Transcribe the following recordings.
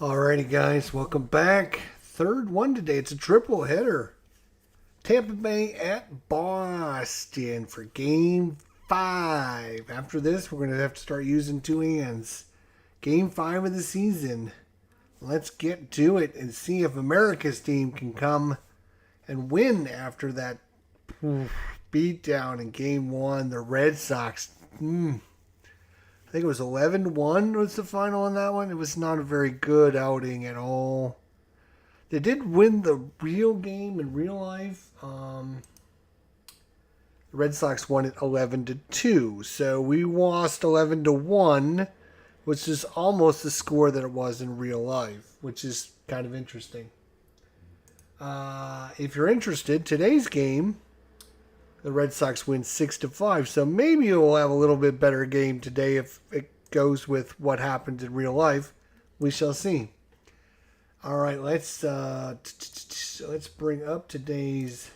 Alrighty, guys, welcome back. Third one today. It's a triple header. Tampa Bay at Boston for Game 5. After this, we're going to have to start using two hands. Game 5 of the season. Let's get to it and see if America's team can come and win after that beatdown in Game 1. The Red Sox. I think it was 11-1 was the final on that one. It was not a very good outing at all. They did win the real game in real life. The Red Sox won it 11-2. So we lost 11-1, which is almost the score that it was in real life, which is kind of interesting. If you're interested, today's game, the Red Sox win 6-5. So maybe we'll have a little bit better game today if it goes with what happens in real life. We shall see. All right, let's bring up today's.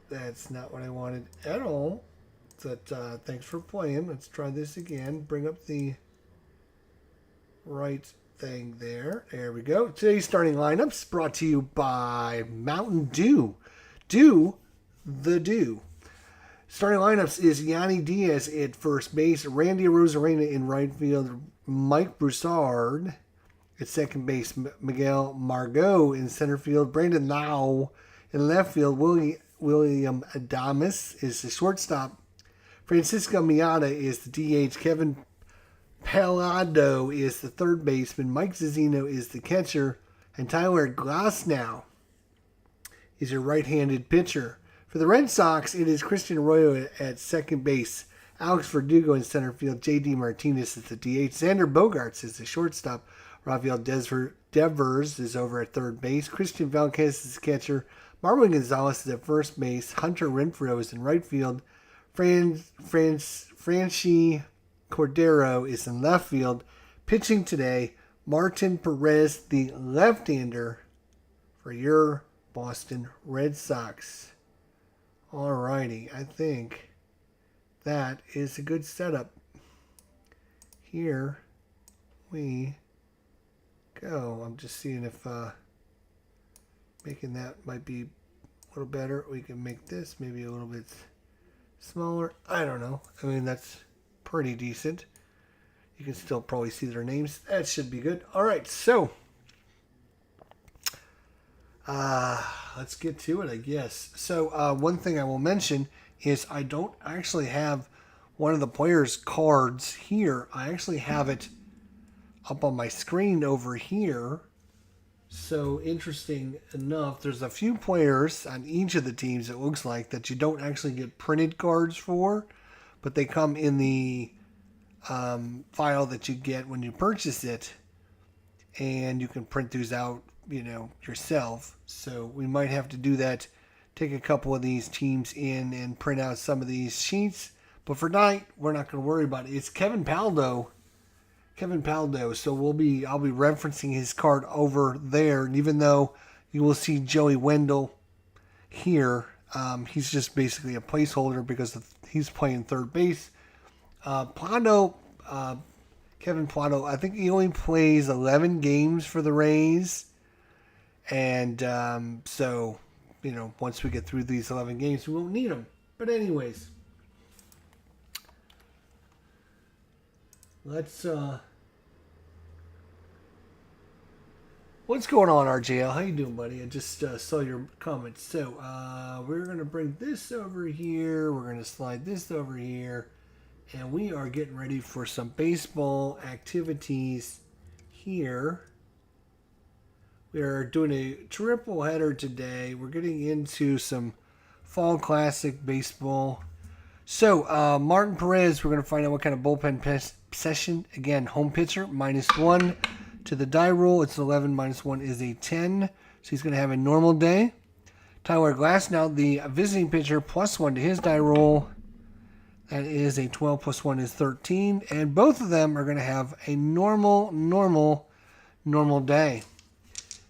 That's not what I wanted at all. But thanks for playing. Let's try this again. Bring up the right thing there. There we go. Today's starting lineups brought to you by Mountain Dew. Dew. Starting lineups is Yanni Diaz at first base, Randy Arozarena in right field, Mike Broussard at second base, Miguel Margot in center field, Brandon Lau in left field, William Adames is the shortstop, Francisco Miata is the DH, Kevin Palado is the third baseman, Mike Zazino is the catcher, and Tyler Glasnow is your right-handed pitcher. For the Red Sox, it is Christian Arroyo at second base, Alex Verdugo in center field, J.D. Martinez is the DH, Xander Bogaerts is the shortstop, Rafael Devers is over at third base, Christian Valdez is the catcher, Marwin Gonzalez is at first base, Hunter Renfroe is in right field, Franchi Cordero is in left field. Pitching today, Martin Perez, the left-hander, for your Boston Red Sox. Alrighty, I think that is a good setup. Here we go. I'm just seeing if making that might be a little better. We can make this maybe a little bit smaller. I don't know. I mean, that's pretty decent. You can still probably see their names. That should be good. Alright, so let's get to it, I guess. So one thing I will mention is I don't actually have one of the players' cards here. I actually have it up on my screen over here. So interesting enough, there's a few players on each of the teams, it looks like, that you don't actually get printed cards for, but they come in the file that you get when you purchase it, and you can print these out yourself. So we might have to do that, take a couple of these teams in and print out some of these sheets, but for tonight we're not going to worry about it. It's Kevin Paldo, so I'll be referencing his card over there, and even though you will see Joey Wendell here, he's just basically a placeholder because he's playing third base. Kevin Plano, I think he only plays 11 games for the Rays. And so, once we get through these 11 games, we won't need him. But anyways, let's, what's going on, RJL? How you doing, buddy? I just saw your comments. So, we're going to bring this over here. We're going to slide this over here. And we are getting ready for some baseball activities here. We are doing a triple header today. We're getting into some Fall Classic baseball. So, Martin Perez, we're going to find out what kind of bullpen session. Again, home pitcher, -1 to the die rule. It's 11, -1 is a 10. So he's going to have a normal day. Tyler Glasnow, the visiting pitcher, +1 to his die roll. That is a 12 + 1 is 13. And both of them are going to have a normal day.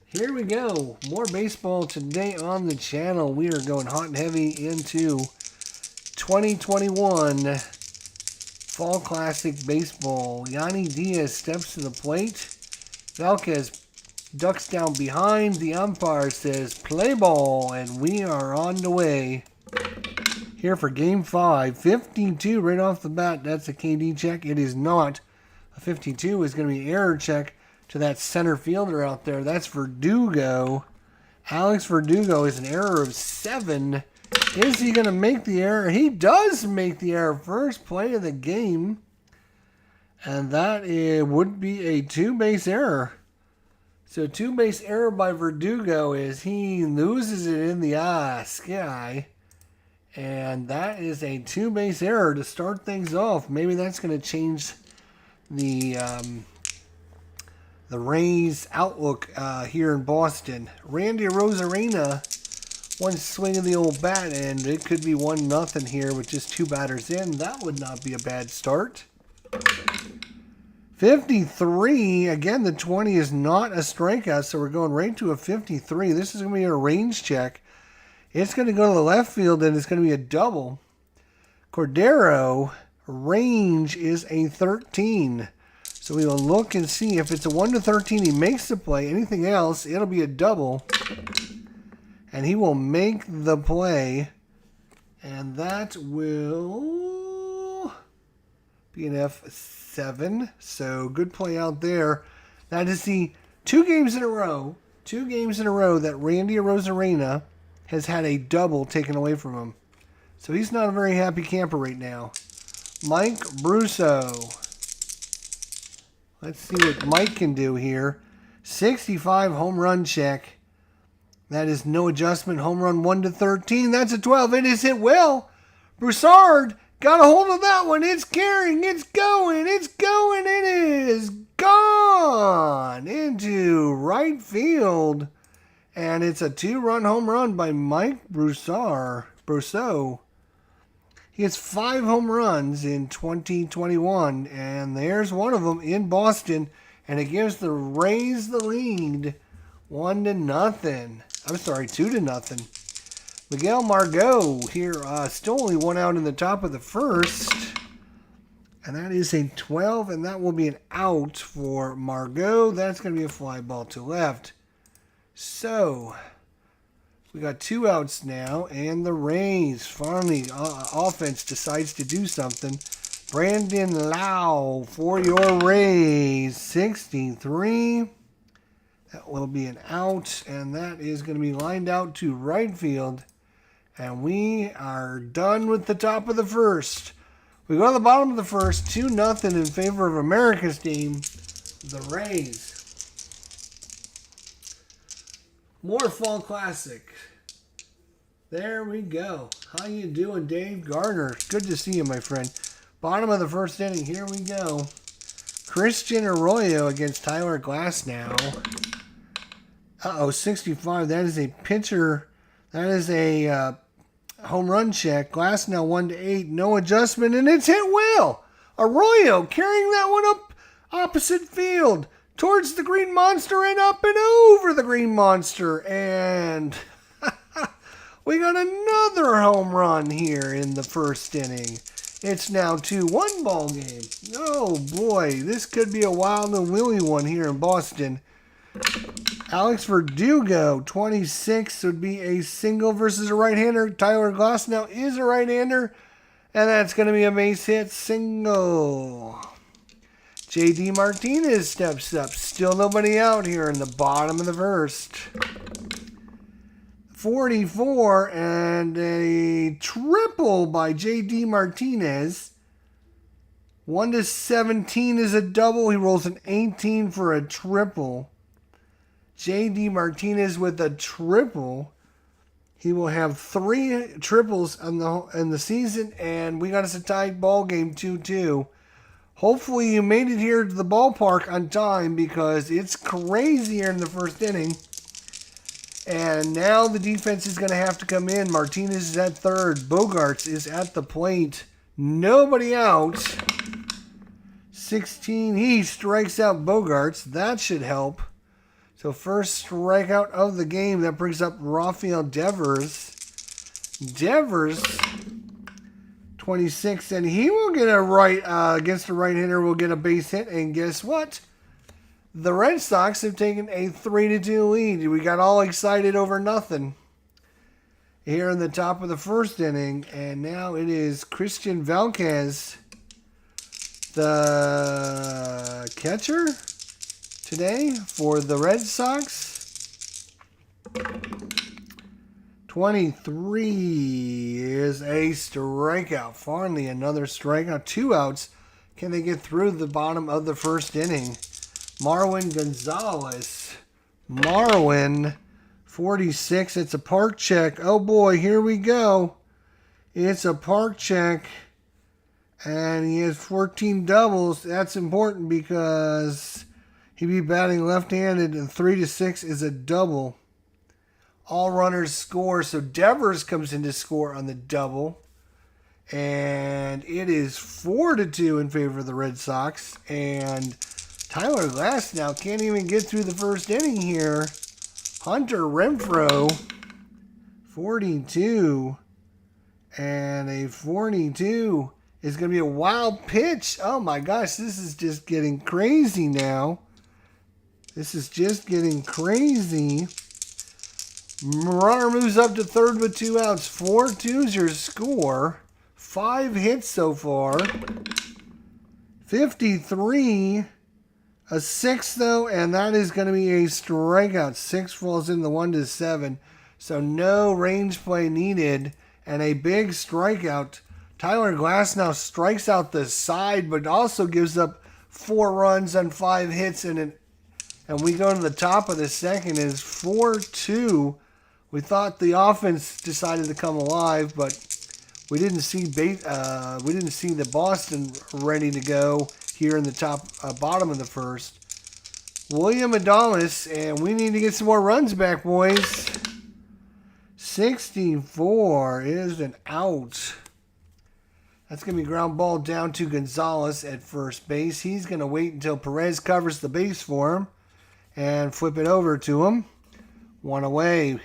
Here we go. More baseball today on the channel. We are going hot and heavy into 2021 Fall Classic Baseball. Yanni Diaz steps to the plate. Valquez ducks down behind. The umpire says play ball, and we are on the way here for game 5. 52 right off the bat. That's a KD check. It is not. A 52 is going to be an error check to that center fielder out there. That's Verdugo. Alex Verdugo is an error of 7. Is he going to make the error? He does make the error. First play of the game. And that would be a 2-base error. So 2-base error by Verdugo is he loses it in the sky. And that is a 2-base error to start things off. Maybe that's going to change the Rays' outlook here in Boston. Randy Arozarena, one swing of the old bat, and it could be 1-0 here with just 2 batters in. That would not be a bad start. 53. Again, the 20 is not a strikeout, so we're going right to a 53. This is going to be a range check. It's going to go to the left field, and it's going to be a double. Cordero, range is a 13. So we will look and see if it's a 1-13, he makes the play. Anything else, it'll be a double. And he will make the play. And that will be an F7. So good play out there. That is the 2 games in a row that Randy Arozarena has had a double taken away from him. So he's not a very happy camper right now. Mike Brusso. Let's see what Mike can do here. 65 home run check. That is no adjustment. Home run 1-13. That's a 12. It is hit well. Broussard got a hold of that one. It's carrying. It's going. It's going. It is gone into right field. And it's a 2-run home run by Mike Brusso. He has 5 home runs in 2021, and there's one of them in Boston, and it gives the Rays the lead 1-0. I'm sorry, 2-0. Miguel Margot here, still only 1 out in the top of the first, and that is a 12, and that will be an out for Margot. That's going to be a fly ball to left. So we got 2 outs now, and the Rays finally offense decides to do something. Brandon Lau for your Rays, 63. That will be an out, and that is going to be lined out to right field. And we are done with the top of the first. We go to the bottom of the first, 2-0 in favor of America's team, the Rays. More Fall Classic. There we go. How you doing, Dave Gardner? Good to see you, my friend. Bottom of the first inning. Here we go. Christian Arroyo against Tyler Glasnow. 65. That is a pitcher. That is a home run check. Glasnow 1-8. No adjustment, and it's hit well. Arroyo carrying that one up opposite field towards the Green Monster and up and over the Green Monster. And we got another home run here in the first inning. It's now 2-1 ball game. Oh boy, this could be a wild and willy one here in Boston. Alex Verdugo, 26, would be a single versus a right-hander. Tyler Glasnow is a right-hander, and that's going to be a base hit single. J.D. Martinez steps up. Still nobody out here in the bottom of the first. 44 and a triple by J.D. Martinez. 1-17 is a double. He rolls an 18 for a triple. J.D. Martinez with a triple. He will have 3 triples in the season, and we got us a tied ball game 2-2. Hopefully you made it here to the ballpark on time because it's crazy here in the first inning. And now the defense is going to have to come in. Martinez is at third. Bogarts is at the plate. Nobody out. 16. He strikes out Bogarts. That should help. So first strikeout of the game. That brings up Rafael Devers. Devers, 26. And he will get a right, against the right hitter, will get a base hit. And guess what? The Red Sox have taken a 3-2 lead. We got all excited over nothing here in the top of the first inning, and now it is Christian Vázquez, the catcher today for the Red Sox. 23 is a strikeout. Finally, another strikeout. 2 outs. Can they get through the bottom of the first inning? Marwin Gonzalez. Marwin, 46. It's a park check. Oh boy, here we go. It's a park check. And he has 14 doubles. That's important because he'd be batting left-handed, and 3-6 is a double. All runners score, so Devers comes in to score on the double. And it is 4-2 in favor of the Red Sox. And Tyler Glasnow can't even get through the first inning here. Hunter Renfroe, 42. And a 42 is going to be a wild pitch. Oh my gosh, this is just getting crazy now. This is just getting crazy. Runner moves up to third with 2 outs. 4-2 is your score. 5 hits so far. 53. A 6 though, and that is going to be a strikeout. 6 falls in the 1-7. So no range play needed. And a big strikeout. Tyler Glasnow strikes out the side, but also gives up 4 runs on 5 hits. And we go to the top of the second. It's 4-2. We thought the offense decided to come alive, but we didn't see the Boston ready to go here in the bottom of the first. William Adames, and we need to get some more runs back, boys. 64 is an out. That's going to be ground ball down to Gonzalez at first base. He's going to wait until Perez covers the base for him and flip it over to him. 1 away.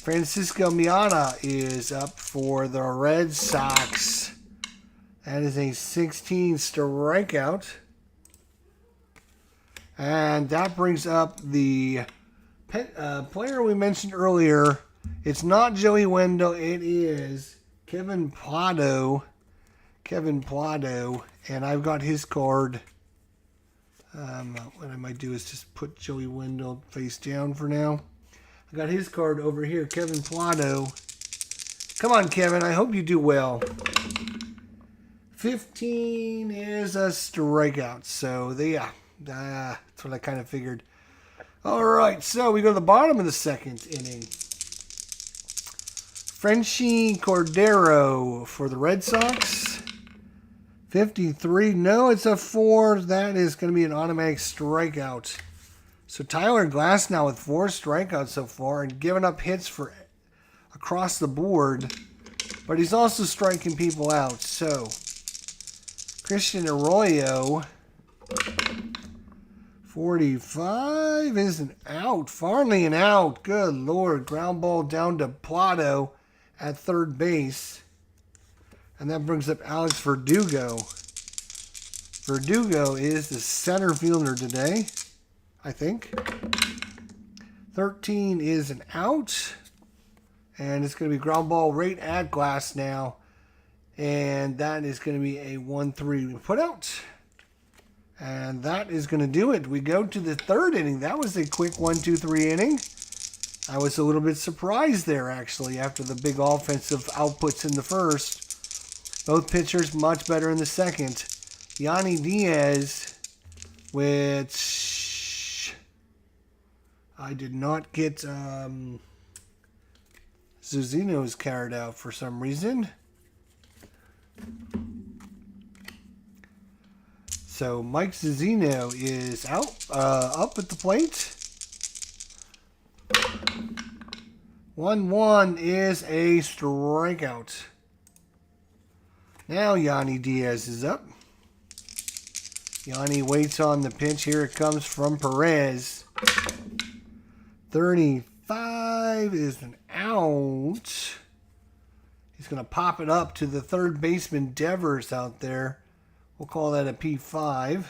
Francisco Miata is up for the Red Sox. That is a 16 strikeout. And that brings up the player we mentioned earlier. It's not Joey Wendell. It is Kevin Plotto. And I've got his card. What I might do is just put Joey Wendell face down for now. I got his card over here, Kevin Plotto. Come on, Kevin. I hope you do well. 15 is a strikeout. So, that's what I kind of figured. All right, so we go to the bottom of the second inning. Frenchie Cordero for the Red Sox. 53. No, it's a 4. That is going to be an automatic strikeout. So Tyler Glasnow with 4 strikeouts so far and giving up hits for across the board. But he's also striking people out. So Christian Arroyo, 45 is an out. Finally an out. Good Lord. Ground ball down to Plotto at third base. And that brings up Alex Verdugo. Verdugo is the center fielder today, I think. 13 is an out. And it's going to be ground ball right at Glasnow. And that is going to be a 1-3 put out. And that is going to do it. We go to the third inning. That was a quick 1-2-3 inning. I was a little bit surprised there, actually, after the big offensive outputs in the first. Both pitchers much better in the second. Yanni Diaz, which I did not get Zunino's carried out for some reason. So Mike Zunino is out, up at the plate. 1-1 is a strikeout. Now Yanni Diaz is up. Yanni waits on the pitch. Here it comes from Perez. 35 is an out. He's going to pop it up to the third baseman Devers out there. We'll call that a P5.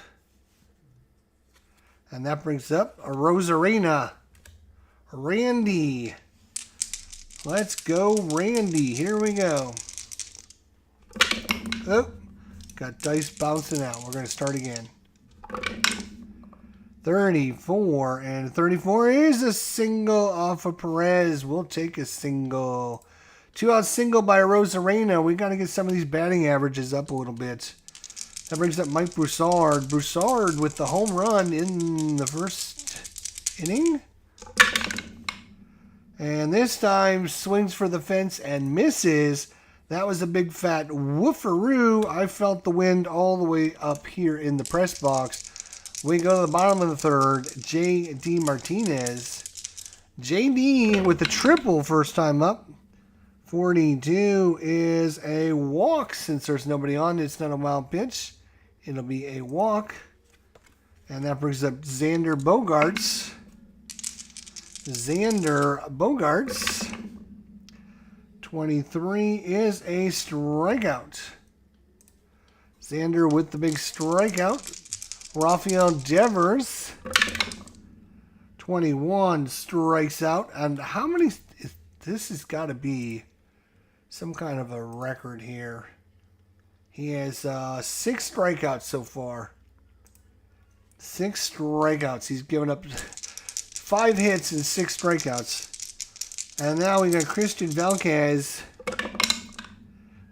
And that brings up a Rosarena. Randy. Let's go, Randy. Here we go. Oh, got dice bouncing out. We're going to start again. 34, and 34 is a single off of Perez. We'll take a single. 2-out single by Rosarena. We got to get some of these batting averages up a little bit. That brings up Mike Broussard. Broussard with the home run in the first inning. And this time swings for the fence and misses. That was a big fat woofaroo. I felt the wind all the way up here in the press box. We go to the bottom of the third. J.D. Martinez. J.D. with the triple first time up. 42 is a walk since there's nobody on. It's not a wild pitch. It'll be a walk. And that brings up Xander Bogaerts. Xander Bogaerts. 23 is a strikeout. Xander with the big strikeout. Rafael Devers, 21 strikes out. And how many? This has got to be some kind of a record here. He has 6 strikeouts so far. 6 strikeouts. He's given up 5 hits and 6 strikeouts. And now we got Christian Vázquez,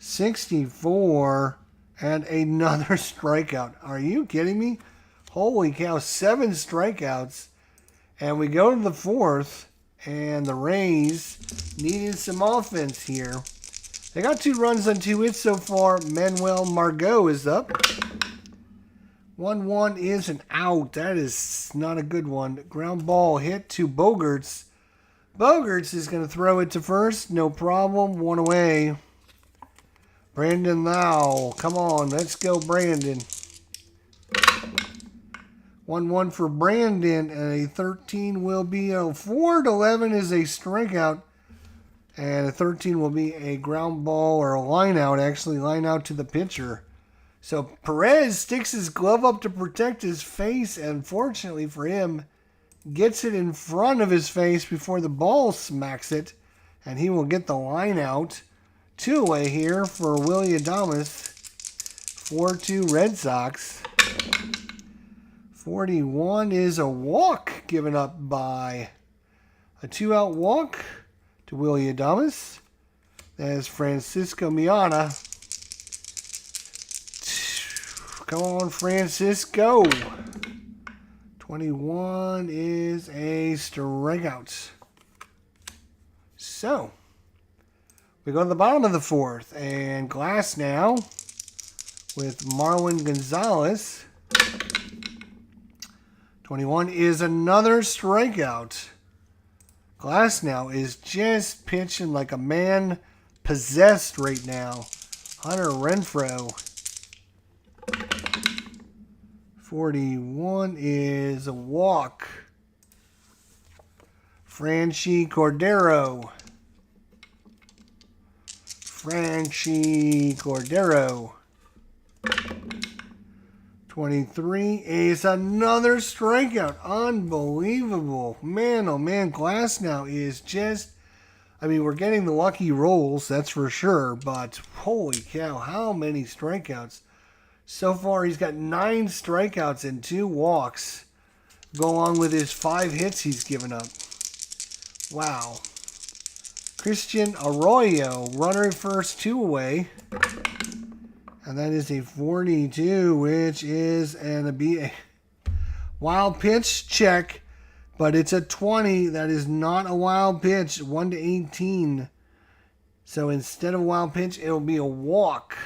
64. And another strikeout. Are you kidding me? Holy cow, 7 strikeouts. And we go to the fourth, and the Rays needed some offense here. They got 2 runs on 2 hits so far. Manuel Margot is up. 1-1 is an out. That is not a good one. Ground ball hit to Bogaerts. Bogaerts is going to throw it to first. No problem. 1 away. Brandon Lau. Come on, let's go, Brandon. 1-1 for Brandon, and a 13 will be a 4-11 is a strikeout, and a 13 will be a ground ball or a line out, actually line out to the pitcher. So Perez sticks his glove up to protect his face, and fortunately for him, gets it in front of his face before the ball smacks it, and he will get the line out. 2 away here for Willy Adames. 4-2 Red Sox. 41 is a walk given up by a 2-out walk to Willy Adames. That is Francisco Miata. Come on, Francisco. 21 is a strikeout. So, we go to the bottom of the fourth, and Glass now with Marwin Gonzalez. 21 is another strikeout. Glass now is just pitching like a man possessed right now. Hunter Renfroe. 41 is a walk. Franchy Cordero. 23 is another strikeout. Unbelievable. Man, oh man, Glass now is just, I mean, we're getting the lucky rolls, that's for sure, but holy cow, how many strikeouts. So far, he's got 9 strikeouts and 2 walks, go along with his 5 hits he's given up. Wow. Christian Arroyo, runner at first, 2 away. And that is a 42, which is a wild pitch, check. But it's a 20. That is not a wild pitch, 1-18. So instead of a wild pitch, it'll be a walk.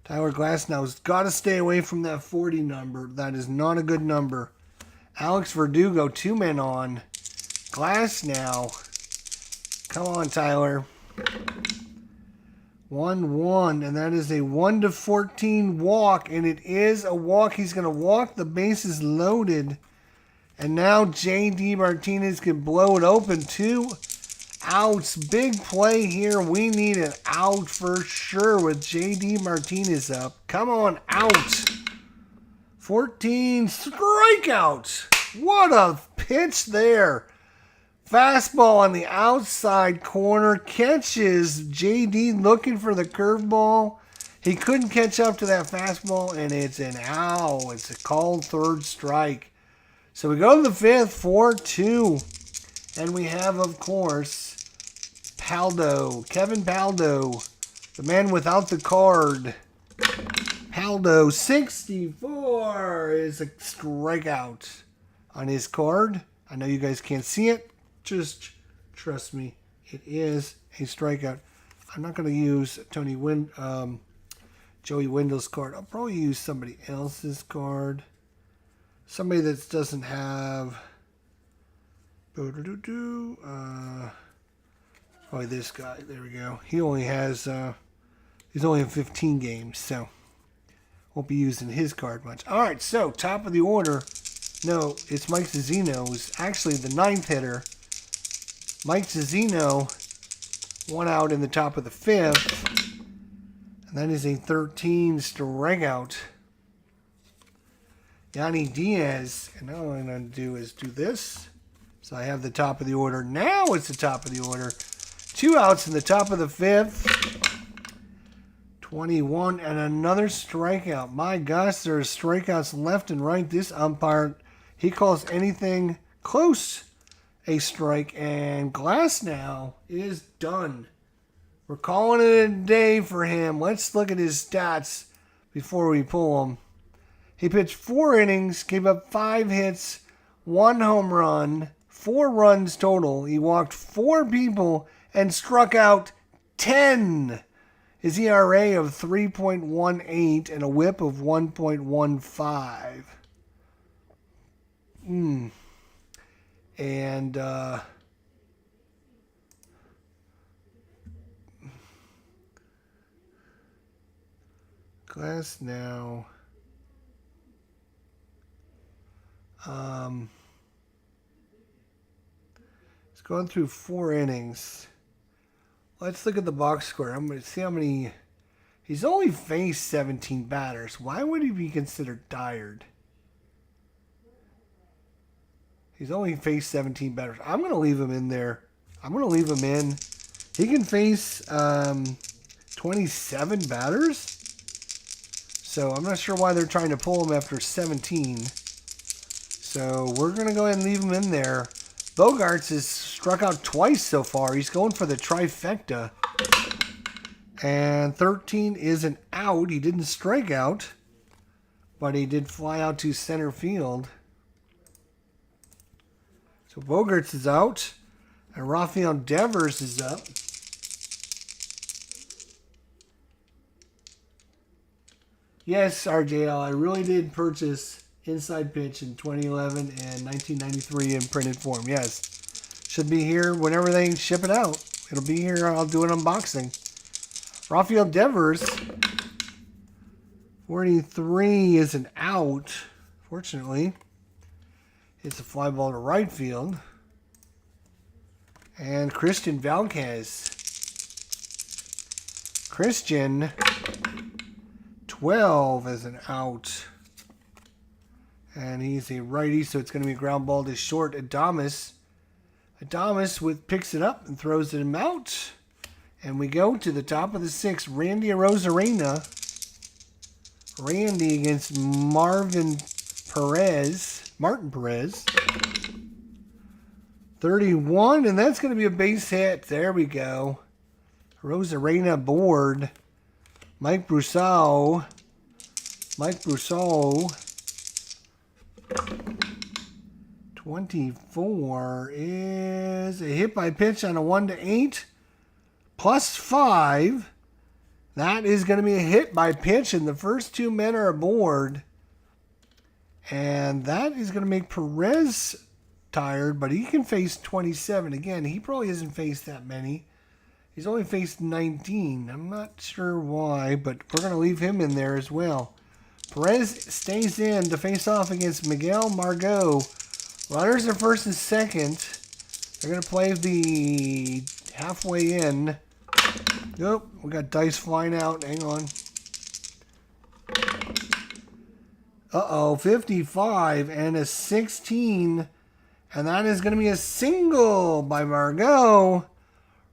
Tyler Glasnow's got to stay away from that 40 number. That is not a good number. Alex Verdugo, 2 men on. Glasnow. Come on, Tyler. 1-1, and that is a 1-14 walk, and it is a walk. He's going to walk. The bases loaded. And now J.D. Martinez can blow it open. 2 outs. Big play here. We need an out for sure with J.D. Martinez up. Come on, out. 14 strikeout. What a pitch there. Fastball on the outside corner. Catches JD looking for the curveball. He couldn't catch up to that fastball, and it's an ow. It's a called third strike. So we go to the fifth, 4-2. And we have, of course, Paldo. Kevin Paldo, the man without the card. Paldo, 64 is a strikeout on his card. I know you guys can't see it. Just trust me, it is a strikeout. I'm not going to use Joey Wendell's card. I'll probably use somebody else's card. Somebody that doesn't have... Probably this guy. There we go. He only has... he's only in 15 games, so... Won't be using his card much. All right, so top of the order. No, it's Mike Zazino, who's actually the ninth hitter. Mike Zazino, 1 out in the top of the fifth. And that is a 13 strikeout. Yanni Diaz. And now what I'm going to do is do this. So I have the top of the order. Now it's the top of the order. 2 outs in the top of the fifth. 21 and another strikeout. My gosh, there's strikeouts left and right. This umpire, he calls anything close a strike, and Glasnow is done. We're calling it a day for him. Let's look at his stats before we pull him. He pitched 4 innings, gave up 5 hits, 1 home run, 4 runs total. He walked 4 people and struck out 10. His ERA of 3.18 and a whip of 1.15. And Glasnow. He's going through 4 innings. Let's look at the box score. I'm going to see how many... He's only faced 17 batters. Why would he be considered tired? He's only faced 17 batters. I'm going to leave him in there. I'm going to leave him in. He can face 27 batters. So I'm not sure why they're trying to pull him after 17. So we're going to go ahead and leave him in there. Bogarts has struck out twice so far. He's going for the trifecta. And 13 is an out. He didn't strike out, but he did fly out to center field. So Bogarts is out, and Rafael Devers is up. Yes, RJL, I really did purchase Inside Pitch in 2011 and 1993 in printed form. Yes. Should be here whenever they ship it out. It'll be here. I'll do an unboxing. Rafael Devers, 43 is an out. Fortunately, it's a fly ball to right field. And Christian Vázquez. Christian, 12 is an out. And he's a righty, so it's going to be a ground ball to short. Adames picks it up and throws it out. And we go to the top of the 6th. Randy Arozarena. Randy against Martin Perez. 31, and that's going to be a base hit. There we go. Arozarena board. Mike Brosseau. 24 is a hit by pitch on a 1-8. +5. That is going to be a hit by pitch, and the first 2 men are aboard. And that is going to make Perez tired, but he can face 27. Again, he probably hasn't faced that many. He's only faced 19. I'm not sure why, but we're going to leave him in there as well. Perez stays in to face off against Miguel Margot. Runners are first and second. They're going to play the halfway in. Nope, we got dice flying out. Hang on. Uh-oh, 55 and a 16. And that is going to be a single by Margot.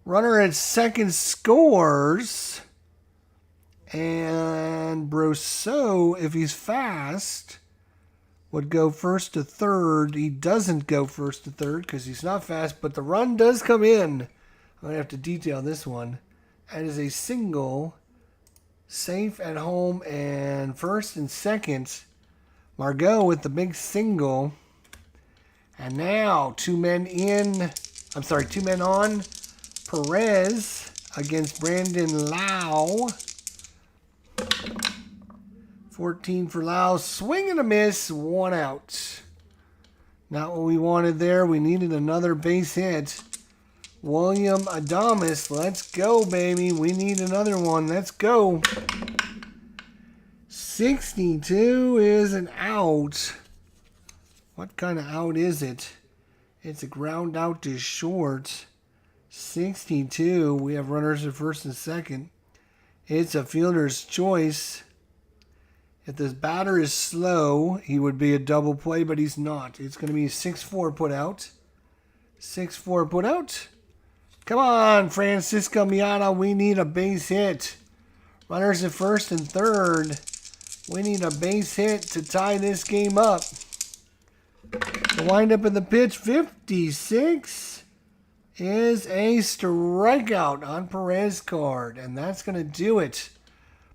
Runner at second scores. And Brosseau, if he's fast, would go first to third. He doesn't go first to third because he's not fast, but the run does come in. I'm going to have to detail this one. That is a single. Safe at home and first and second. Margot with the big single. And now two men on. Perez against Brandon Lau. 14 for Lau. Swing and a miss. 1 out. Not what we wanted there. We needed another base hit. William Adames. Let's go, baby. We need another one. Let's go. 62 is an out. What kind of out is it? It's a ground out to short. 62. We have runners at first and second. It's a fielder's choice. If this batter is slow, he would be a double play, but he's not. It's going to be 6-4 put out. 6-4 put out. Come on, Francisco Miata. We need a base hit. Runners at first and third. We need a base hit to tie this game up. The windup of the pitch, 56, is a strikeout on Perez card. And that's going to do it.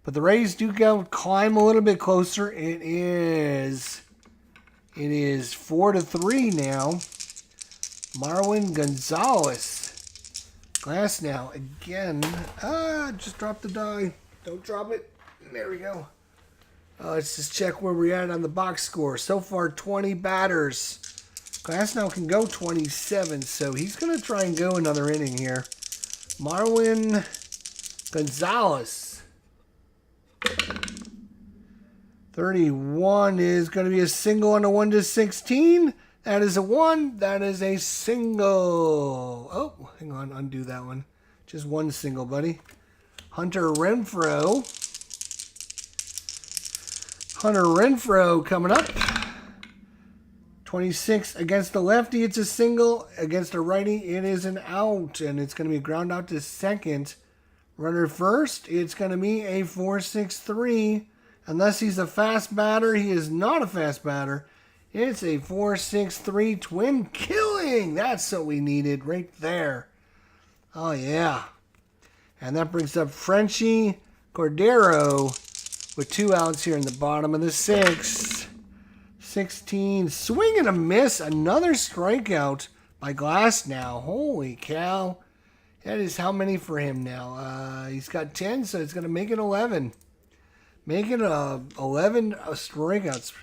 But the Rays do climb a little bit closer. It is 4-3 now. Marwin Gonzalez. Glass now again. Just dropped the die. Don't drop it. There we go. Let's just check where we're at on the box score. So far, 20 batters. Glass now can go 27, so he's going to try and go another inning here. Marwin Gonzalez. 31 is going to be a single on a 1-16. That is a 1. That is a single. Oh, hang on. Undo that one. Just one single, buddy. Hunter Renfroe. Hunter Renfroe coming up. 26 against the lefty. It's a single. Against a righty, it is an out. And it's going to be a ground out to second. Runner first. It's going to be a 4-6-3. Unless he's a fast batter, he is not a fast batter. It's a 4-6-3 twin killing. That's what we needed right there. Oh, yeah. And that brings up Frenchie Cordero with 2 outs here in the bottom of the 6th. 16. Swing and a miss. Another strikeout by Glass now. Holy cow. That is how many for him now? He's got 10, so it's going to make it 11. Make it 11 strikeouts.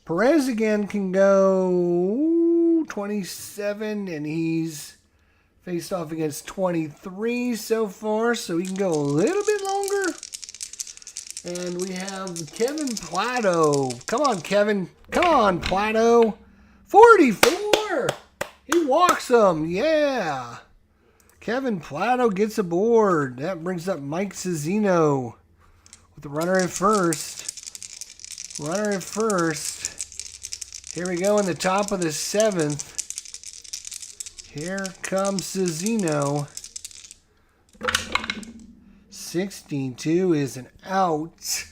Perez again can go 27, and he's faced off against 23 so far, so he can go a little bit longer. And we have Kevin Plato. Come on, Kevin. Come on, Plato. 44. He walks him. Yeah. Kevin Plato gets aboard. That brings up Mike Cezzino with the runner at first. Runner at first. Here we go in the top of the 7th. Here comes Cezzino. 62 is an out.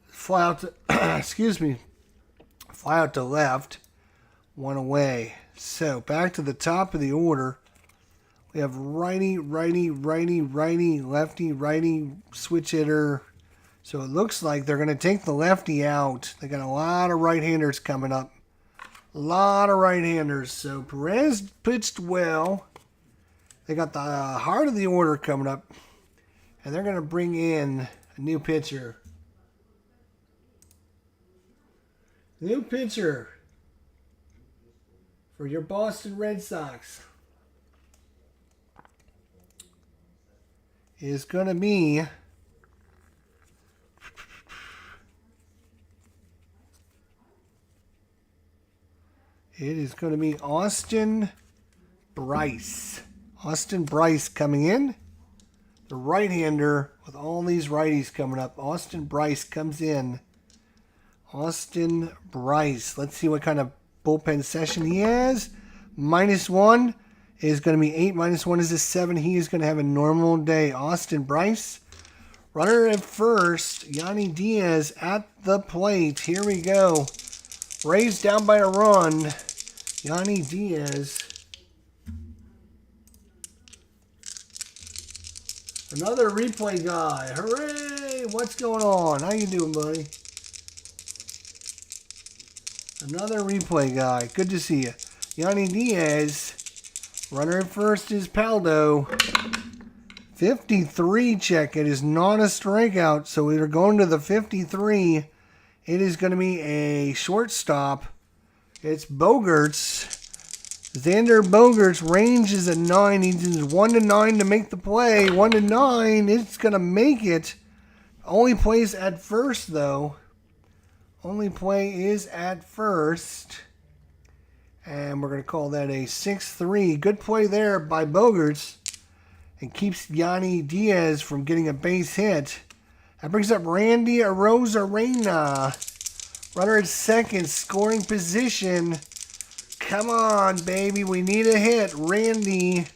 Fly out to, fly out to left. 1 away. So back to the top of the order. We have righty, righty, righty, righty, lefty, righty, switch hitter. So it looks like they're going to take the lefty out. They got a lot of right-handers coming up. A lot of right-handers. So Perez pitched well. They got the heart of the order coming up. And they're going to bring in a new pitcher. New pitcher for your Boston Red Sox is going to be Austin Bryce. Austin Bryce coming in. The right-hander with all these righties coming up. Austin Bryce comes in Austin Bryce. Let's see what kind of bullpen session he has. -1 is going to be 8. -1 is a 7. He is going to have a normal day. Austin Bryce. Runner at first. Yanni Diaz at the plate. Here we go. Rays down by a run. Yanni Diaz. Another replay guy. Hooray! What's going on? How you doing, buddy? Another replay guy. Good to see you. Yanni Diaz. Runner at first is Paldo. 53 check. It is not a strikeout, so we are going to the 53. It is going to be a shortstop. It's Bogerts. Xander Bogerts. Range is a 9. He needs 1 to 9 to make the play. 1 to 9. It's going to make it. Only plays at first, though. Only play is at first. And we're going to call that a 6-3. Good play there by Bogerts. And keeps Yanni Diaz from getting a base hit. That brings up Randy Arozarena. Runner at second, scoring position. Come on, baby. We need a hit. Randy.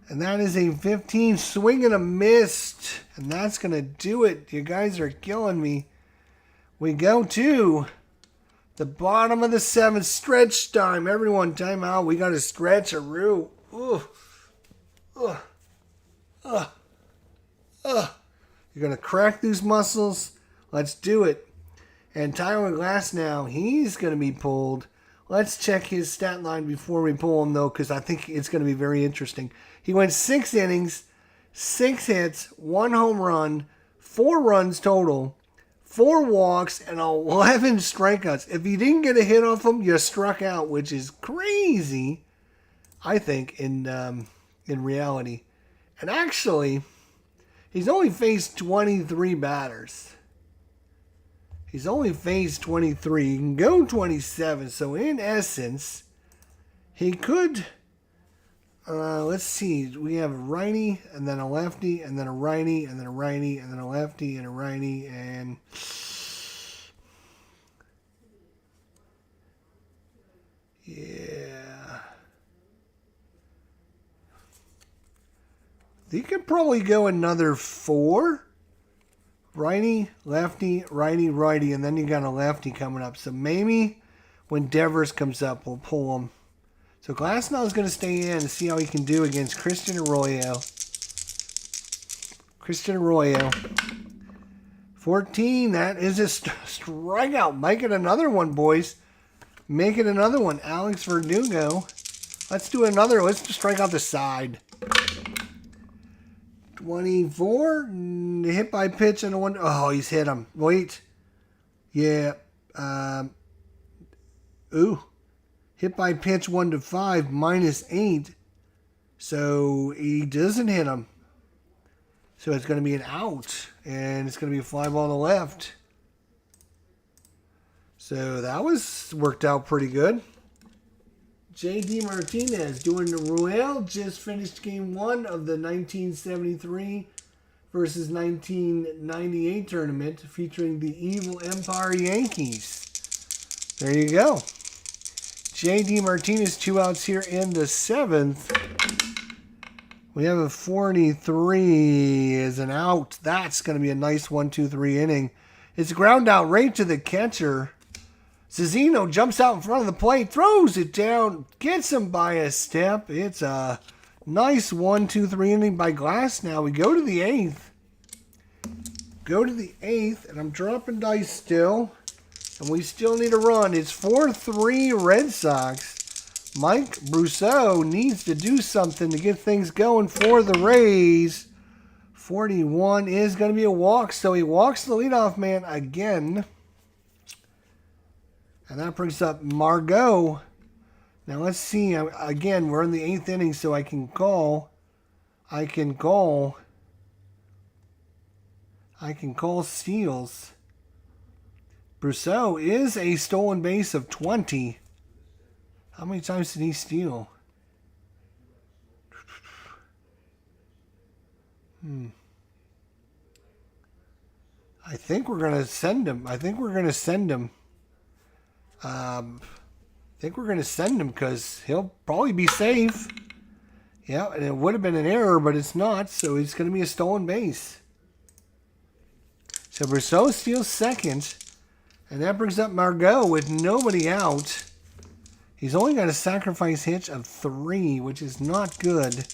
And that is a 15 swing and a miss. And that's going to do it. You guys are killing me. We go to the bottom of the 7th. Stretch time. Everyone, time out. We got to stretch a root. You're going to crack these muscles. Let's do it. And Tyler Glass now, he's going to be pulled. Let's check his stat line before we pull him, though, because I think it's going to be very interesting. He went 6 innings, 6 hits, 1 home run, 4 runs total, 4 walks, and 11 strikeouts. If you didn't get a hit off him, you struck out, which is crazy, I think, in reality. And actually, he's only faced 23 batters. He's only faced 23. He can go 27. So, in essence, he could... let's see. We have a righty, and then a lefty, and then a righty, and then a righty, and then a lefty, and a righty, and... yeah. He could probably go another 4. Righty, lefty, righty, righty, and then you got a lefty coming up. So maybe when Devers comes up, we'll pull him. So Glasnow is going to stay in and see how he can do against Christian Arroyo. Christian Arroyo. 14, that is a strikeout. Make it another one, boys. Make it another one. Alex Verdugo. Let's do another. Let's just strike out the side. 24, hit by pitch and a 1. Oh, he's hit him. Wait. Yeah. Hit by pitch 1 to 5, -8. So he doesn't hit him. So it's going to be an out. And it's going to be a fly ball to left. So that was worked out pretty good. J.D. Martinez doing the Royale. Just finished game 1 of the 1973 versus 1998 tournament featuring the Evil Empire Yankees. There you go. J.D. Martinez, 2 outs here in the 7th. We have a 43 as an out. That's going to be a nice 1-2-3 inning. It's a ground out right to the catcher. Cezino jumps out in front of the plate, throws it down, gets him by a step. It's a nice 1-2-3 inning by Glass now. We go to the 8th. And I'm dropping dice still. And we still need a run. It's 4-3 Red Sox. Mike Brousseau needs to do something to get things going for the Rays. 41 is going to be a walk, so he walks the leadoff man again. And that brings up Margot. Now let's see. Again, we're in the 8th inning, so I can call steals. Brousseau is a stolen base of 20. How many times did he steal? I think we're going to send him. I think we're going to send him. I think we're going to send him because he'll probably be safe. Yeah, and it would have been an error, but it's not. So it's going to be a stolen base. So Brousseau steals second. And that brings up Margot with nobody out. He's only got a sacrifice hitch of 3, which is not good.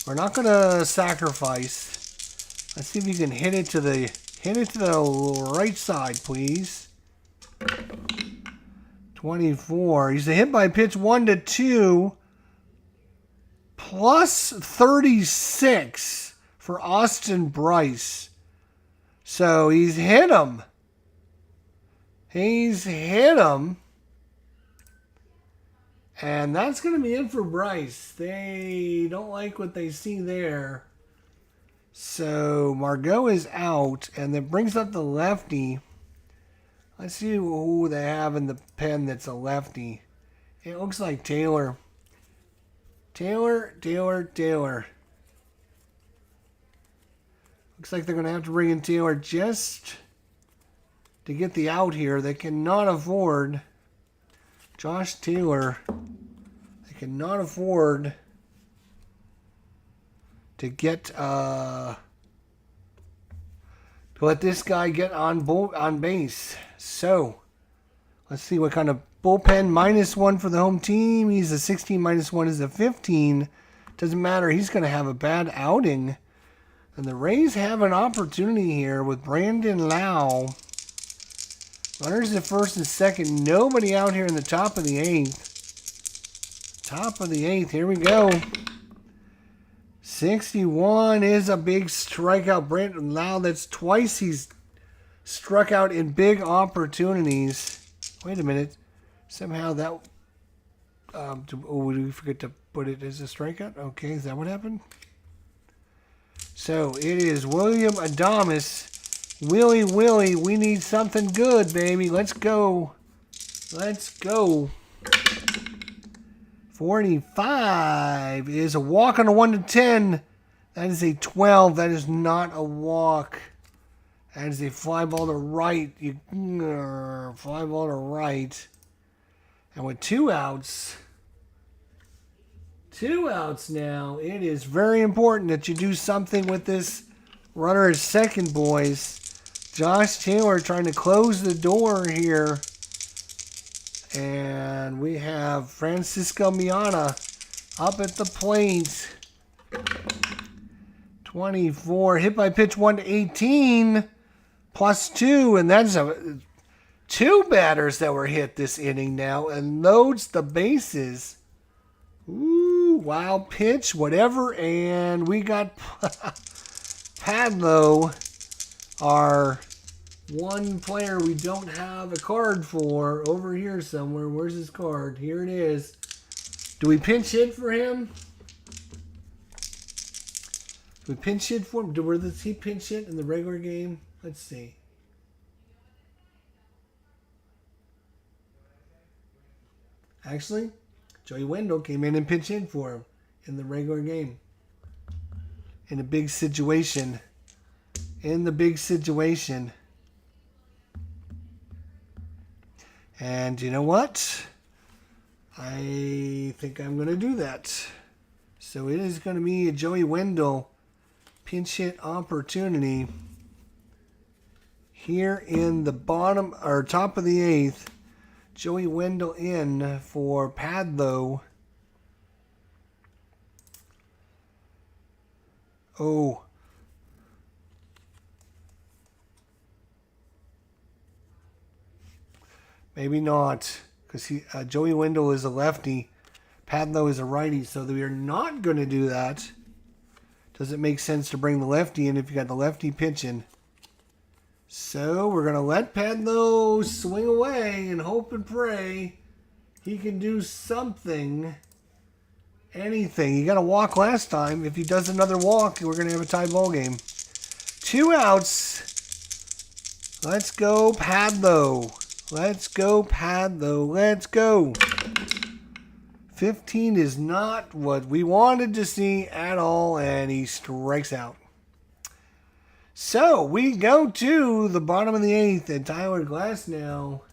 We're not going to sacrifice. Let's see if you can hit it to the right side, please. 24. He's a hit by pitch 1-2. Plus 36 for Austin Bryce. So he's hit him. He's hit him. And that's going to be it for Bryce. They don't like what they see there. So Margot is out. And that brings up the lefty. Let's see who they have in the pen that's a lefty. It looks like Taylor. Taylor. Looks like they're going to have to bring in Taylor just to get the out here. They cannot afford Josh Taylor. They cannot afford to get to let this guy get on base. So let's see what kind of bullpen. -1 for the home team. He's a 16. -1 is a 15. Doesn't matter. He's going to have a bad outing. And the Rays have an opportunity here with Brandon Lau. Runners at first and second. Nobody out here in the top of the 8th. Top of the 8th. Here we go. 61 is a big strikeout. Brandon Lau, that's twice he's struck out in big opportunities. Wait a minute. Somehow that... did we forget to put it as a strikeout? Okay, is that what happened? So it is William Adames. Willie, we need something good, baby. Let's go. Let's go. 45 is a walk on a 1-10. That is a 12. That is not a walk. That is a fly ball to right. Fly ball to right. And with 2 outs... 2 outs now. It is very important that you do something with this runner at second, boys. Josh Taylor trying to close the door here. And we have Francisco Miana up at the plate. 24. Hit by pitch 1-18. +2. And that's 2 batters that were hit this inning now. And loads the bases. Ooh, wild pitch, whatever. And we got Padlo, our one player we don't have a card for, over here somewhere. Where's his card? Here it is. Do we pinch hit for him? Do we pinch hit for him? Does he pinch hit in the regular game? Let's see. Actually, Joey Wendell came in and pitched in for him in the regular game. In a big situation. In the big situation. And you know what? I think I'm going to do that. So it is going to be a Joey Wendell pinch hit opportunity here in the bottom or top of the 8th. Joey Wendell in for Padlo. Oh. Maybe not. Because Joey Wendell is a lefty. Padlo is a righty. So we are not going to do that. Doesn't make sense to bring the lefty in if you got the lefty pitching. So we're going to let Padlo swing away and hope and pray he can do something. Anything. He got a walk last time. If he does another walk, we're going to have a tie ball game. 2 outs. Let's go, Padlo. Let's go, Padlo. Let's go. 15 is not what we wanted to see at all, and he strikes out. So we go to the bottom of the 8th, and Tyler Glass now,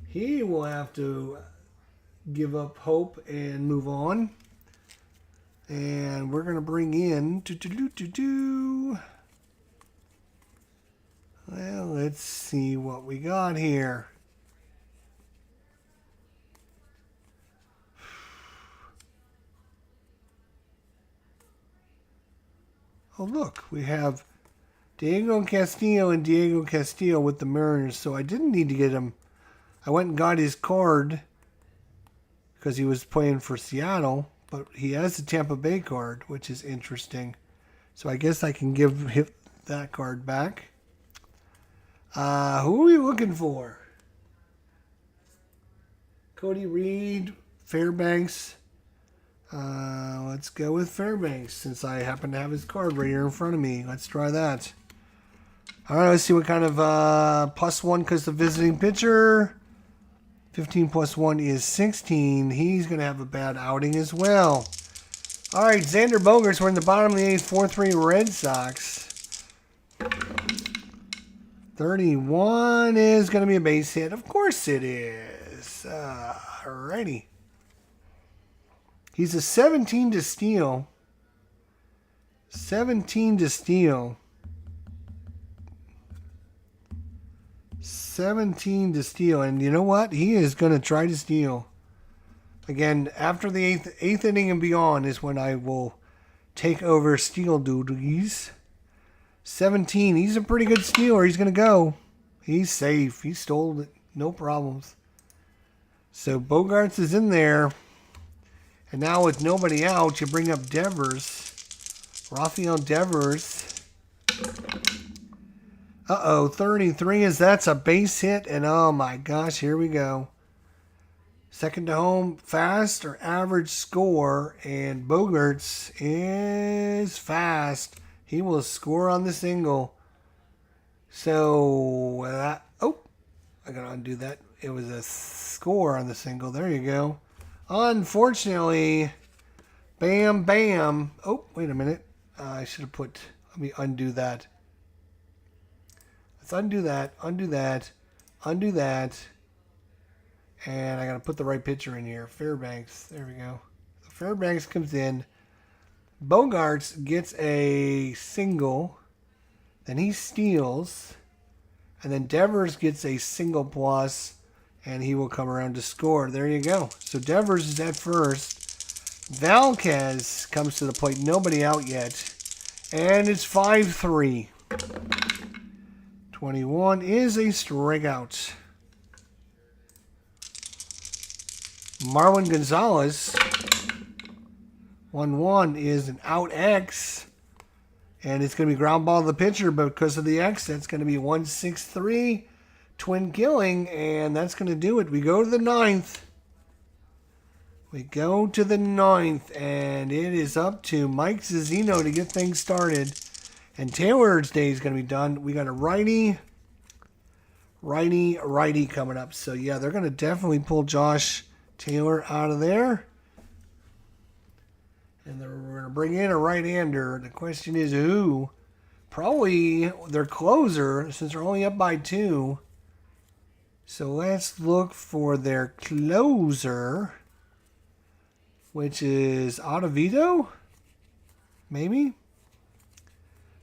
he will have to give up hope and move on. And we're going to bring in... Well, let's see what we got here. Oh, look, we have Diego Castillo and Diego Castillo with the Mariners, so I didn't need to get him. I went and got his card because he was playing for Seattle, but he has the Tampa Bay card, which is interesting. So I guess I can give him that card back. Who are we looking for? Cody Reed, Fairbanks. Let's go with Fairbanks since I happen to have his card right here in front of me. Let's try that. All right, let's see what kind of +1 because the visiting pitcher. 15 plus 1 is 16. He's going to have a bad outing as well. All right, Xander Bogaerts. We're in the bottom of the 8th, 4-3 Red Sox. 31 is going to be a base hit. Of course it is. All righty. He's a 17 to steal. 17 to steal. 17 to steal. And you know what? He is going to try to steal. Again, after the eighth inning and beyond is when I will take over steal duties. 17. He's a pretty good stealer. He's going to go. He's safe. He stole it. No problems. So Bogaerts is in there. And now with nobody out, you bring up Devers. Rafael Devers. Uh-oh, 33 is that's a base hit. And oh my gosh, here we go. Second to home, fast or average score. And Bogaerts is fast. He will score on the single. So, I got to undo that. It was a score on the single. There you go. Unfortunately, bam, bam. Oh, wait a minute. I should have put, let me undo that. Let's undo that, undo that, undo that. And I got to put the right pitcher in here. Fairbanks. There we go. So Fairbanks comes in. Bogaerts gets a single. Then he steals. And then Devers gets a single plus. And he will come around to score. There you go. So Devers is at first. Valquez comes to the plate. Nobody out yet. And it's 5-3. 21 is a strikeout. Marwin Gonzalez. 1-1 is an out X. And it's going to be ground ball to the pitcher. But because of the X, that's going to be 1-6-3. Twin killing, and that's going to do it. We go to the 9th. We go to the 9th, and it is up to Mike Zunino to get things started. And Taylor's day is going to be done. We got a righty coming up. So, yeah, they're going to definitely pull Josh Taylor out of there. And we're going to bring in a right-hander. The question is who? Probably their closer, since they're only up by 2. So let's look for their closer, which is Ottavito, maybe?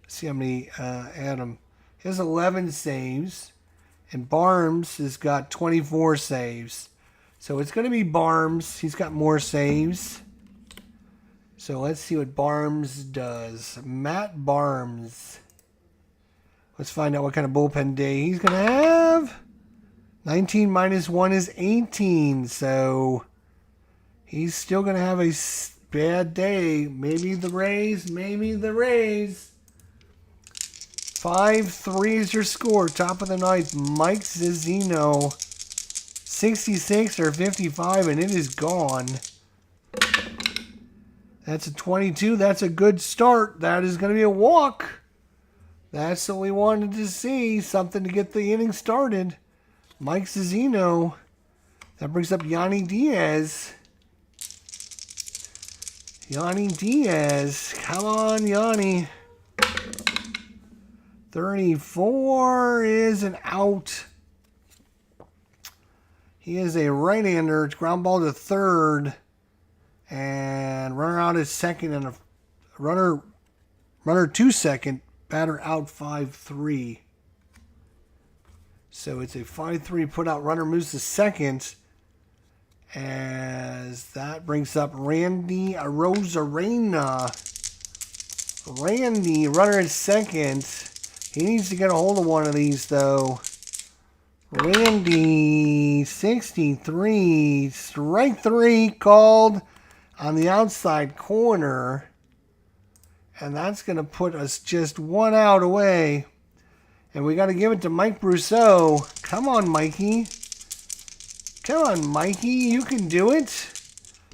Let's see how many Adam. He has 11 saves, and Barnes has got 24 saves. So it's going to be Barnes. He's got more saves. So let's see what Barnes does. Matt Barnes. Let's find out what kind of bullpen day he's going to have. 19 minus 1 is 18, so he's still going to have a bad day. Maybe the Rays, maybe the Rays. 5-3 is your score. Top of the 9th, Mike Zunino. 66 or 55, and it is gone. That's a 22. That's a good start. That is going to be a walk. That's what we wanted to see. Something to get the inning started. Mike Zunino. That brings up Yanni Diaz. Yanni Diaz. Come on, Yanni. 34 is an out. He is a right-hander. It's ground ball to third. And runner out is second and a runner to second. Batter out 5-3. So it's a 5-3 put out. Runner moves to second. As that brings up Randy Arozarena. Randy, runner at second. He needs to get a hold of one of these, though. Randy, 63. Strike 3 called on the outside corner. And that's going to put us just one out away. And we got to give it to Mike Brousseau. Come on, Mikey. Come on, Mikey. You can do it.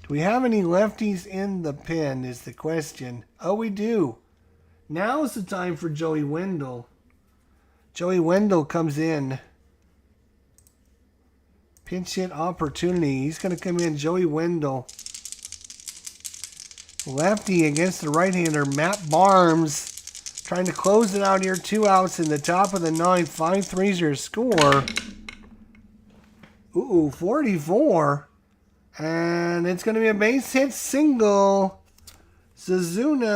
Do we have any lefties in the pen is the question. Oh, we do. Now is the time for Joey Wendell. Joey Wendell comes in. Pinch hit opportunity. He's going to come in. Joey Wendell. Lefty against the right-hander, Matt Barnes. Trying to close it out here. 2 outs in the top of the ninth. 5-3's your score. Ooh, 44. And it's going to be a base hit single. Suzuno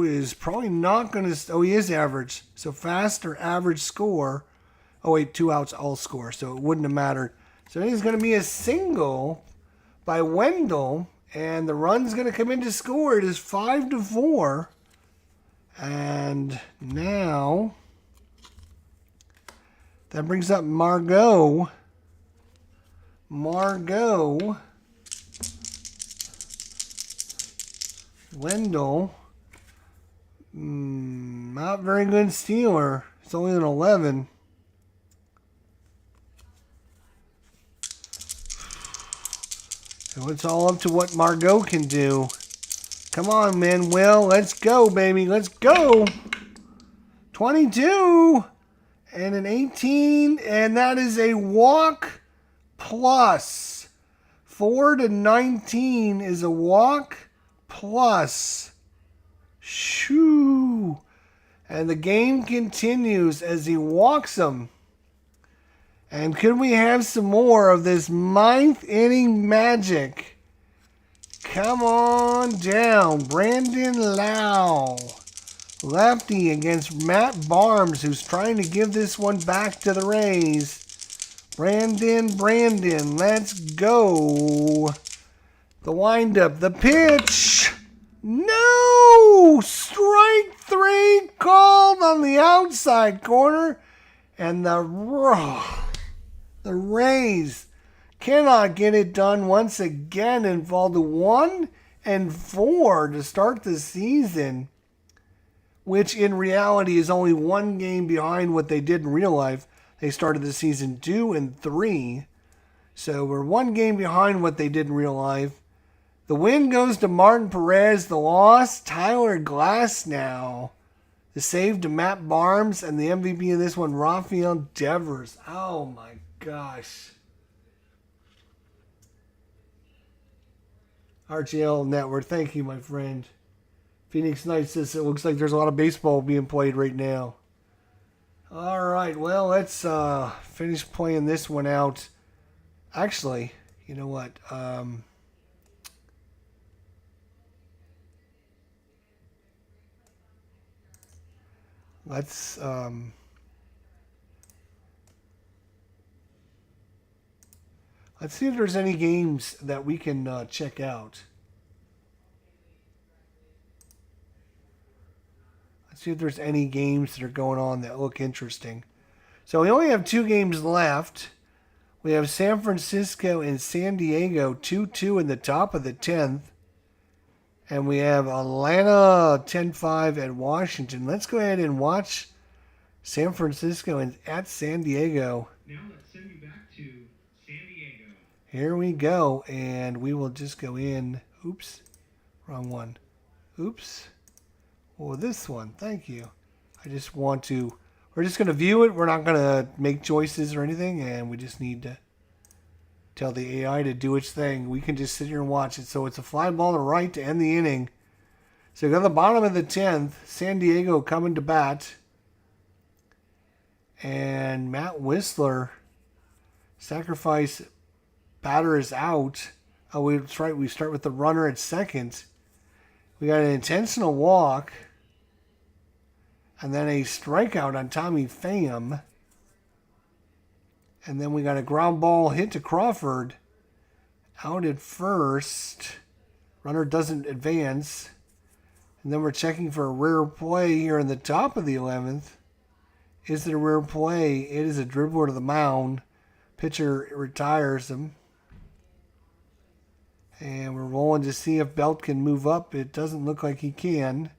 is probably not going to... Oh, he is average. So faster average score. Oh, wait, 2 outs all score. So it wouldn't have mattered. So it's going to be a single by Wendell. And the run's going to come in to score. It is 5-4. And now... That brings up Margot. Wendell. Not very good stealer. It's only an 11. So it's all up to what Margot can do. Come on, Manuel. Let's go, baby. Let's go. 22. And an 18, and that is a walk plus. 4-19 is a walk plus. Shoo. And the game continues as he walks them. And could we have some more of this ninth inning magic? Come on down, Brandon Lau. Lefty against Matt Barnes, who's trying to give this one back to the Rays. Brandon, let's go. The windup, the pitch. No! Strike 3 called on the outside corner. And the Rays cannot get it done once again and fall to 1-4 to start the season. Which in reality is only one game behind what they did in real life. They started the season 2-3. So we're one game behind what they did in real life. The win goes to Martin Perez. The loss, Tyler Glasnow. The save to Matt Barnes. And the MVP of this one, Rafael Devers. Oh my gosh. RGL Network, thank you, my friend. Phoenix Knights says it looks like there's a lot of baseball being played right now. All right, well, let's finish playing this one out. Actually, you know what? Let's see if there's any games that we can check out. See if there's any games that are going on that look interesting. So we only have 2 games left. We have San Francisco and San Diego 2-2 in the top of the 10th. And we have Atlanta 10-5 at Washington. Let's go ahead and watch San Francisco and at San Diego. Now let's send you back to San Diego. Here we go. And we will just go in. Oops. Wrong one. Oops. Well, this one, thank you. I just want to, we're just going to view it. We're not going to make choices or anything, and we just need to tell the AI to do its thing. We can just sit here and watch it. So it's a fly ball to right to end the inning. So we go to the bottom of the 10th. San Diego coming to bat. And Matt Whistler, sacrifice batter is out. Oh, that's right. We start with the runner at second. We got an intentional walk. And then a strikeout on Tommy Pham. And then we got a ground ball hit to Crawford. Out at first. Runner doesn't advance. And then we're checking for a rare play here in the top of the 11th. Is it a rare play? It is a dribbler to the mound. Pitcher retires him. And we're rolling to see if Belt can move up. It doesn't look like he can.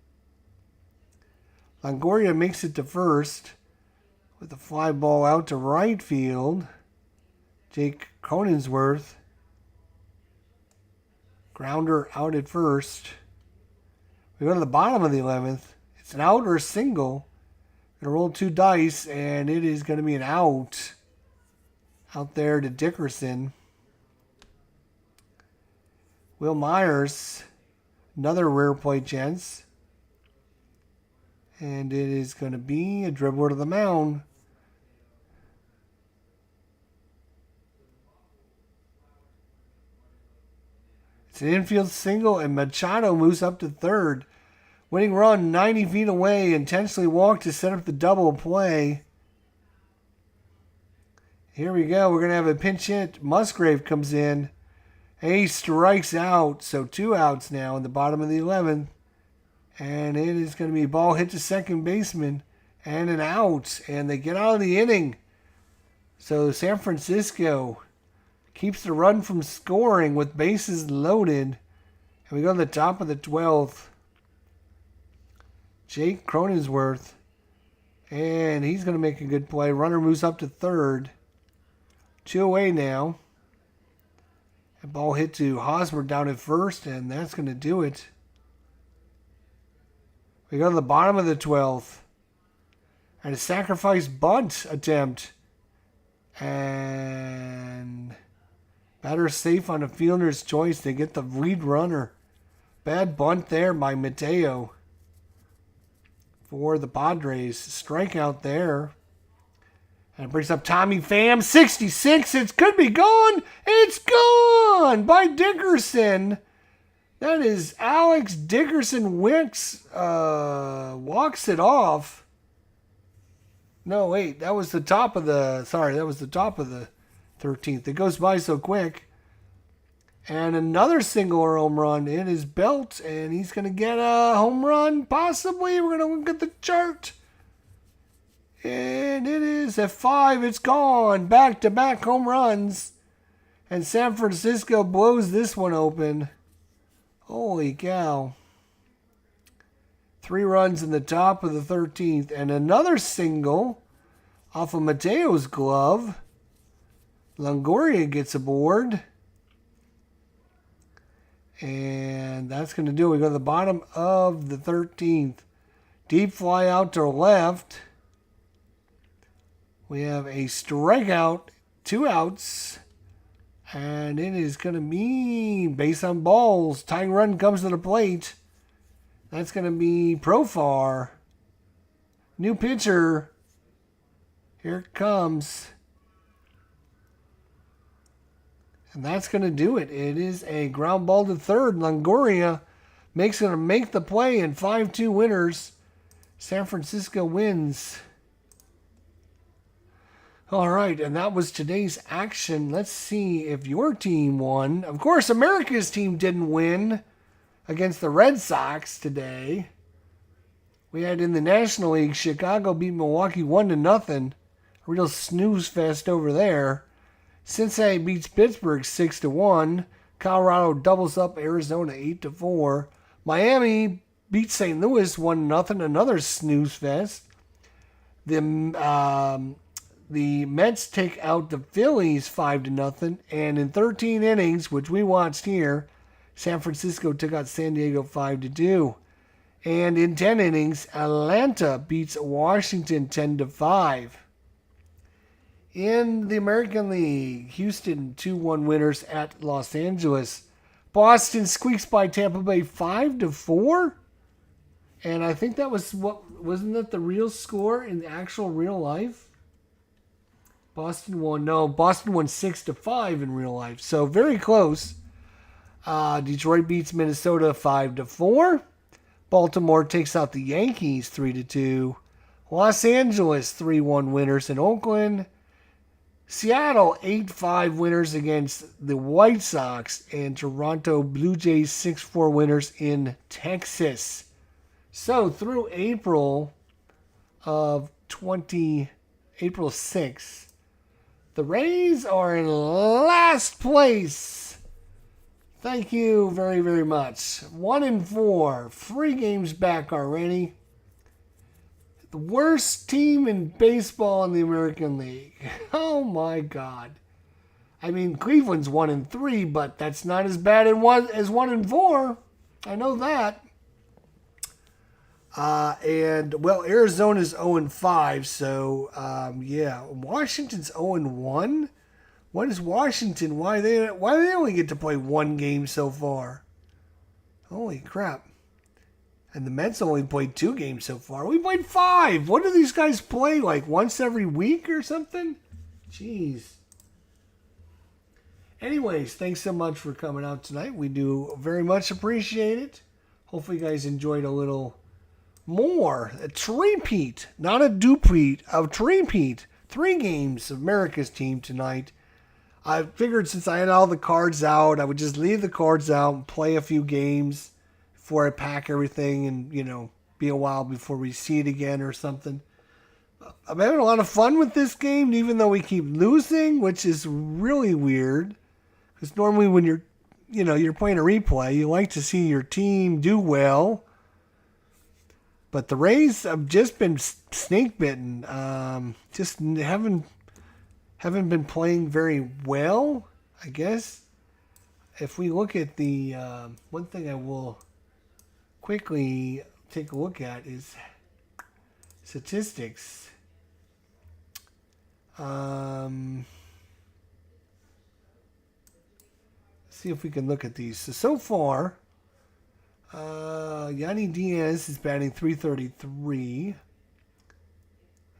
Longoria makes it to first with a fly ball out to right field. Jake Cronensworth. Grounder out at first. We go to the bottom of the 11th. It's an out or a single. Gonna roll 2 dice, and it is going to be an out. Out there to Dickerson. Will Myers, another rare play chance. And it is going to be a dribbler to the mound. It's an infield single, and Machado moves up to third. Winning run 90 feet away, intentionally walked to set up the double play. Here we go. We're going to have a pinch hit. Musgrave comes in. And he strikes out. So 2 outs now in the bottom of the 11th. And it is going to be a ball hit to second baseman. And an out. And they get out of the inning. So San Francisco keeps the run from scoring with bases loaded. And we go to the top of the 12th. Jake Cronensworth. And he's going to make a good play. Runner moves up to third. 2 away now. A ball hit to Hosmer down at first, and that's going to do it. We go to the bottom of the 12th. And a sacrifice bunt attempt. And batter safe on a fielder's choice. They get the lead runner. Bad bunt there by Mateo. For the Padres. Strikeout there. And it brings up Tommy Pham. 66. It could be gone. It's gone by Dickerson. That is Alex Dickerson Wicks. Walks it off. No, wait. That was the top of the... Sorry, that was the top of the 13th. It goes by so quick. And another single or home run. It is Belt, and he's going to get a home run, possibly. We're going to look at the chart. And it is at 5. It's gone. Back-to-back home runs. And San Francisco blows this one open. Holy cow. 3 runs in the top of the 13th. And another single off of Mateo's glove. Longoria gets aboard. And that's going to do it. We go to the bottom of the 13th. Deep fly out to left. We have a strikeout, 2 outs. And it is going to be base on balls. Tying run comes to the plate. That's going to be Profar. New pitcher. Here it comes. And that's going to do it. It is a ground ball to third. Longoria makes going to make the play in 5-2 winners. San Francisco wins. All right, and that was today's action. Let's see if your team won. Of course, America's team didn't win against the Red Sox today. We had in the National League, Chicago beat Milwaukee 1-0. A real snooze fest over there. Cincinnati beats Pittsburgh 6-1. Colorado doubles up Arizona 8-4. Miami beats St. Louis 1-0. Another snooze fest. The Mets take out the Phillies 5-0. And in 13 innings, which we watched here, San Francisco took out San Diego 5-2. And in 10 innings, Atlanta beats Washington 10-5. In the American League, Houston 2-1 winners at Los Angeles. Boston squeaks by Tampa Bay 5-4. And I think that was wasn't that the real score in the actual real life? Boston won. No, Boston won 6-5 in real life. So very close. Detroit beats Minnesota 5-4. Baltimore takes out the Yankees 3-2. Los Angeles 3-1 winners in Oakland. Seattle 8-5 winners against the White Sox, and Toronto Blue Jays 6-4 winners in Texas. So through April of April 6th, the Rays are in last place. Thank you very, very much. 1-4. 3 games back already. The worst team in baseball in the American League. Oh my God. I mean, Cleveland's 1-3, but that's not as bad as 1-4. I know that. Arizona's 0-5, so yeah. Washington's 0-1. What is Washington? Why they only get to play 1 game so far? Holy crap. And the Mets only played 2 games so far. We played 5. What do these guys play, like once every week or something? Jeez. Anyways, thanks so much for coming out tonight. We do very much appreciate it. Hopefully you guys enjoyed a little more. A repeat, not a dupeat, a repeat. 3 games of America's team tonight. I figured since I had all the cards out, I would just leave the cards out and play a few games before I pack everything and, be a while before we see it again or something. I'm having a lot of fun with this game, even though we keep losing, which is really weird. Because normally when you're playing a replay, you like to see your team do well. But the Rays have just been snake bitten. Just haven't been playing very well, I guess. If we look at the one thing I will quickly take a look at is statistics. See if we can look at these. So far, Yanni Diaz is batting .333.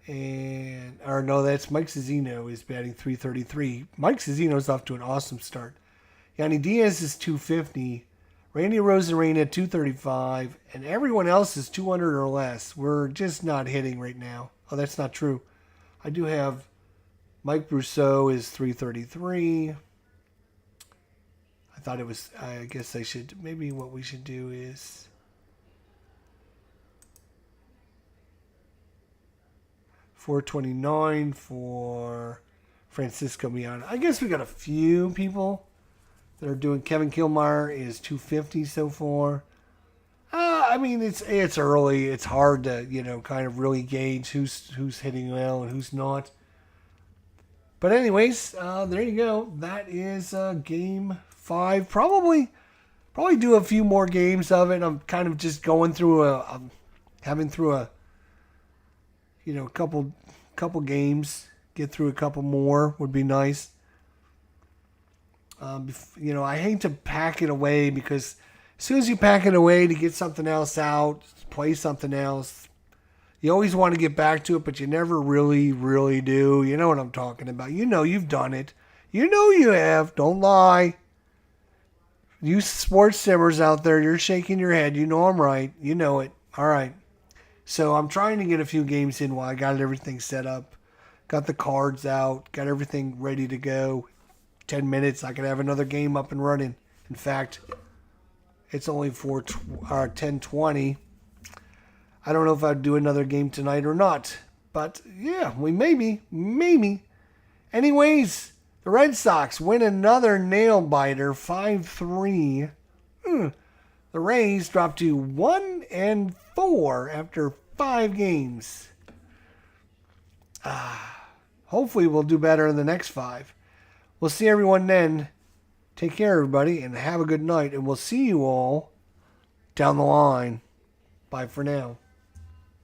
That's Mike Zunino is batting .333. Mike Zunino's off to an awesome start. Yanni Diaz is .250. Randy Rosarena .235. And everyone else is 200 or less. We're just not hitting right now. Oh, that's not true. I do have Mike Brousseau is .333. I guess maybe what we should do is .429 for Francisco Miana. I guess we got a few people that are doing. Kevin Killmeyer is .250 so far. I mean, it's early. It's hard to kind of really gauge who's hitting well and who's not. But anyways, there you go. That is game 5. Probably do a few more games of it. I'm kind of just going through a couple games. Get through a couple more would be nice. I hate to pack it away because as soon as you pack it away to get something else out, play something else, you always want to get back to it, but you never really, really do. You know what I'm talking about. You've done it. You have. Don't lie. You sports simmers out there, you're shaking your head. You know I'm right. You know it. All right. So I'm trying to get a few games in while I got everything set up. Got the cards out. Got everything ready to go. 10 minutes, I could have another game up and running. In fact, it's only 10:20. I don't know if I'd do another game tonight or not. But, yeah, maybe. Anyways, the Red Sox win another nail-biter, 5-3. The Rays drop to 1-4 after 5 games. Hopefully we'll do better in the next 5. We'll see everyone then. Take care, everybody, and have a good night. And we'll see you all down the line. Bye for now.